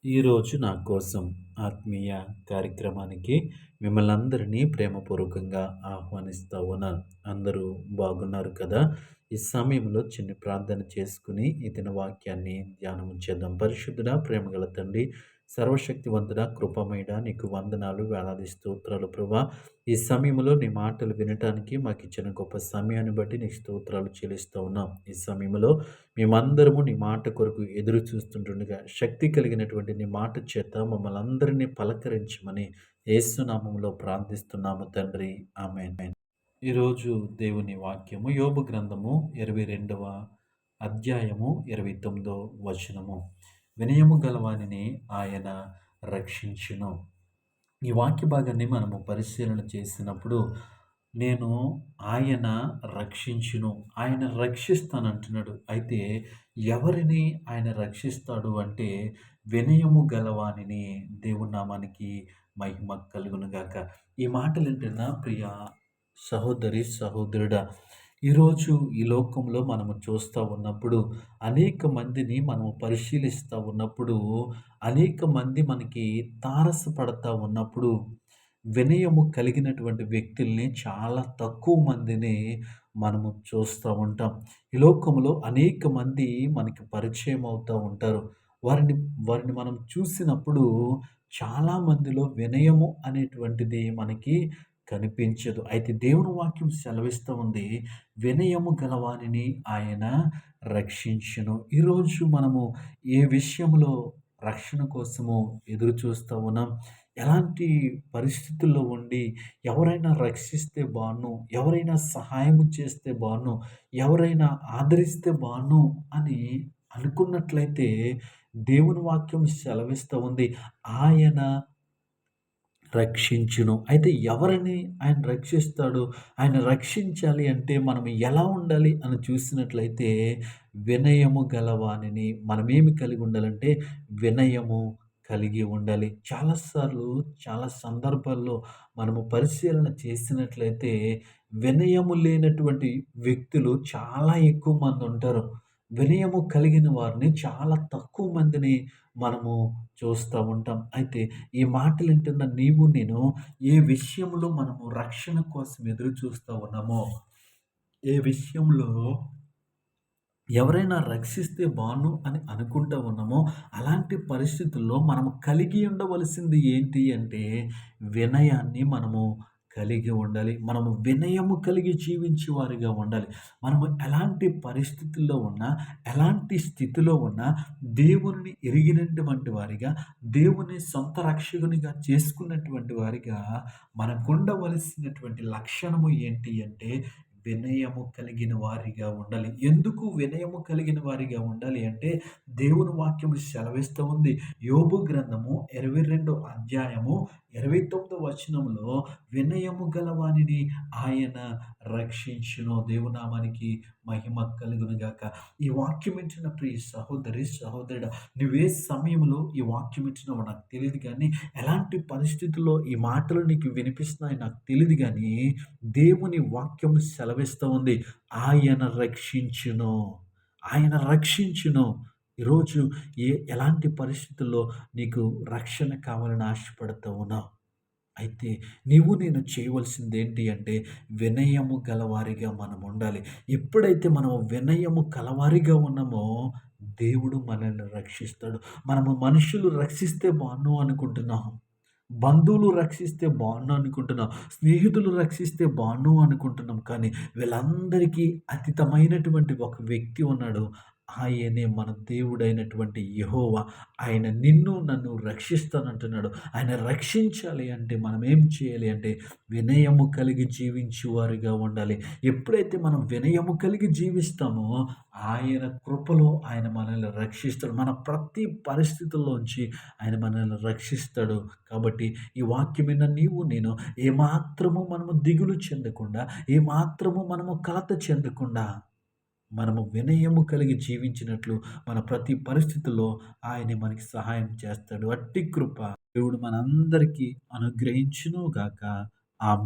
ఈరోజు నా కోసం ఆత్మీయ కార్యక్రమానికి మిమ్మల్ని అందరినీ ప్రేమపూర్వకంగా ఆహ్వానిస్తా ఉన్నాను. అందరూ బాగున్నారు కదా? ఈ సమయంలో చిన్న ప్రార్థన చేసుకుని ఈ దిన వాక్యాన్ని ధ్యానం చేద్దాం. పరిశుద్ధుడా, ప్రేమగల తండ్రి, సర్వశక్తివంతుడా, కృపమయుడా, నీకు వందనాలు, వేలాది స్తోత్రాలు ప్రభా. ఈ సమయంలో నీ మాటలు వినటానికి మాకు ఇచ్చిన గొప్ప సమయాన్ని బట్టి నీకు స్తోత్రాలు చెల్లిస్తూ ఉన్నాం. ఈ సమయంలో మేమందరము నీ మాట కొరకు ఎదురు చూస్తుంటుండగా శక్తి కలిగినటువంటి నీ మాట చేత మమ్మల్ని అందరినీ పలకరించమని యేసు నామములో ప్రార్థిస్తున్నాము తండ్రి. ఆమేన్. ఈరోజు దేవుని వాక్యము యోబు గ్రంథము 22వ అధ్యాయము 29వ వచనము. వినయము గలవానిని ఆయన రక్షించును. ఈ వాక్య భాగాన్ని మనము పరిశీలన చేసినప్పుడు నేను ఆయన రక్షించును, ఆయన రక్షిస్తానంటున్నాడు. అయితే ఎవరిని ఆయన రక్షిస్తాడు అంటే వినయము గలవానిని. దేవుని నామానికి మహిమ కలుగునుగాక. ఈ మాటలు వింటున్న ప్రియ సహోదరి సహోదరుడా, ఈరోజు ఈ లోకంలో మనము చూస్తూ ఉన్నప్పుడు అనేక మందిని మనము పరిశీలిస్తూ ఉన్నప్పుడు అనేక మంది మనకి తారసపడతా ఉన్నప్పుడు వినయము కలిగినటువంటి వ్యక్తుల్ని చాలా తక్కువ మందిని మనము చూస్తూ ఉంటాం. ఈ లోకంలో అనేక మంది మనకి పరిచయం అవుతూ ఉంటారు. వారిని వారిని మనం చూసినప్పుడు చాలా మందిలో వినయము అనేటువంటిది మనకి కనిపించదు. అయితే దేవుని వాక్యం సెలవిస్తూ ఉంది, వినయము గలవానిని ఆయన రక్షించును. ఈరోజు మనము ఏ విషయంలో రక్షణ కోసము ఎదురు చూస్తూ ఉన్నాం? ఎలాంటి పరిస్థితుల్లో ఉండి ఎవరైనా రక్షిస్తే బాగున్ను, ఎవరైనా సహాయం చేస్తే బాగున్ను, ఎవరైనా ఆదరిస్తే బాగున్ను అని అనుకున్నట్లయితే దేవుని వాక్యం సెలవిస్తూ ఉంది, ఆయన రక్షించును. అయితే ఎవరిని ఆయన రక్షిస్తాడు? ఆయన రక్షించాలి అంటే మనం ఎలా ఉండాలి అని చూసినట్లయితే వినయము గలవానిని. మనమేమి కలిగి ఉండాలంటే వినయము కలిగి ఉండాలి. చాలాసార్లు చాలా సందర్భాల్లో మనము పరిశీలన చేసినట్లయితే వినయము లేనటువంటి వ్యక్తులు చాలా ఎక్కువ మంది ఉంటారు. వినయము కలిగిన వారిని చాలా తక్కువ మందిని మనము చూస్తూ ఉంటాం. అయితే ఈ మాటలు వింటున్న నీవు నేను ఏ విషయంలో మనము రక్షణ కోసం ఎదురు చూస్తూ ఉన్నామో, ఏ విషయంలో ఎవరైనా రక్షిస్తే బాను అని అనుకుంటూ ఉన్నామో, అలాంటి పరిస్థితుల్లో మనము కలిగి ఉండవలసింది ఏంటి అంటే వినయాన్ని మనము కలిగి ఉండాలి. మనము వినయము కలిగి జీవించే వారిగా ఉండాలి. మనము ఎలాంటి పరిస్థితుల్లో ఉన్నా, ఎలాంటి స్థితిలో ఉన్నా దేవునిని ఎరిగినటువంటి వారిగా, దేవుని సొంత రక్షకునిగా చేసుకున్నటువంటి వారిగా మనకుండవలసినటువంటి లక్షణము ఏంటి అంటే వినయము కలిగిన వారిగా ఉండాలి. ఎందుకు వినయము కలిగిన వారిగా ఉండాలి అంటే దేవుని వాక్యము సెలవిస్తూ ఉంది. యోబు గ్రంథము 22 అధ్యాయము 29 వచనంలో వినయము గలవానిని ఆయన రక్షించును. దేవునామానికి మహిమ కలుగును గాక. ఈ వాక్యం ఇచ్చిన ప్రియ సహోదరి సహోదరుడా, నువ్వే సమయంలో ఈ వాక్యం ఇచ్చినావో నాకు తెలియదు కానీ, ఎలాంటి పరిస్థితుల్లో ఈ మాటలు నీకు వినిపిస్తున్నాయో నాకు తెలియదు కానీ, దేవుని వాక్యం సెలవిస్తూ ఉంది, ఆయన రక్షించును, ఆయన రక్షించును. ఈరోజు ఎలాంటి పరిస్థితుల్లో నీకు రక్షణ కావాలని ఆశపడుతూ ఉన్నావు? అయితే నీవు నేను చేయవలసింది ఏంటి అంటే వినయము గలవారిగా మనం ఉండాలి. ఎప్పుడైతే మనం వినయము కలవారిగా ఉన్నామో దేవుడు మనల్ని రక్షిస్తాడు. మనము మనుషులు రక్షిస్తే బాగున్ను అనుకుంటున్నాం. బంధువులు రక్షిస్తే బాగుండు అనుకుంటున్నాం. స్నేహితులు రక్షిస్తే బాగుండు అనుకుంటున్నాం. కానీ వీళ్ళందరికీ అతీతమైనటువంటి ఒక వ్యక్తి ఉన్నాడు. ఆయనే మన దేవుడైనటువంటి యెహోవా. ఆయన నిన్ను నన్ను రక్షిస్తానంటున్నాడు. ఆయన రక్షించాలి అంటే మనం ఏం చేయాలి అంటే వినయము కలిగి జీవించేవారుగా ఉండాలి. ఎప్పుడైతే మనం వినయము కలిగి జీవిస్తామో ఆయన కృపలో ఆయన మనల్ని రక్షిస్తాడు. మన ప్రతి పరిస్థితుల్లోంచి ఆయన మనల్ని రక్షిస్తాడు. కాబట్టి ఈ వాక్యమైన నీవు నేను ఏమాత్రము మనము దిగులు చెందకుండా, ఏమాత్రము మనము కలత చెందకుండా మనము వినయము కలిగి జీవించినట్లు మన ప్రతి పరిస్థితుల్లో ఆయనే మనకి సహాయం చేస్తాడు. అట్టి కృప దేవుడు మనందరికీ అనుగ్రహించును గాక. ఆమేన్.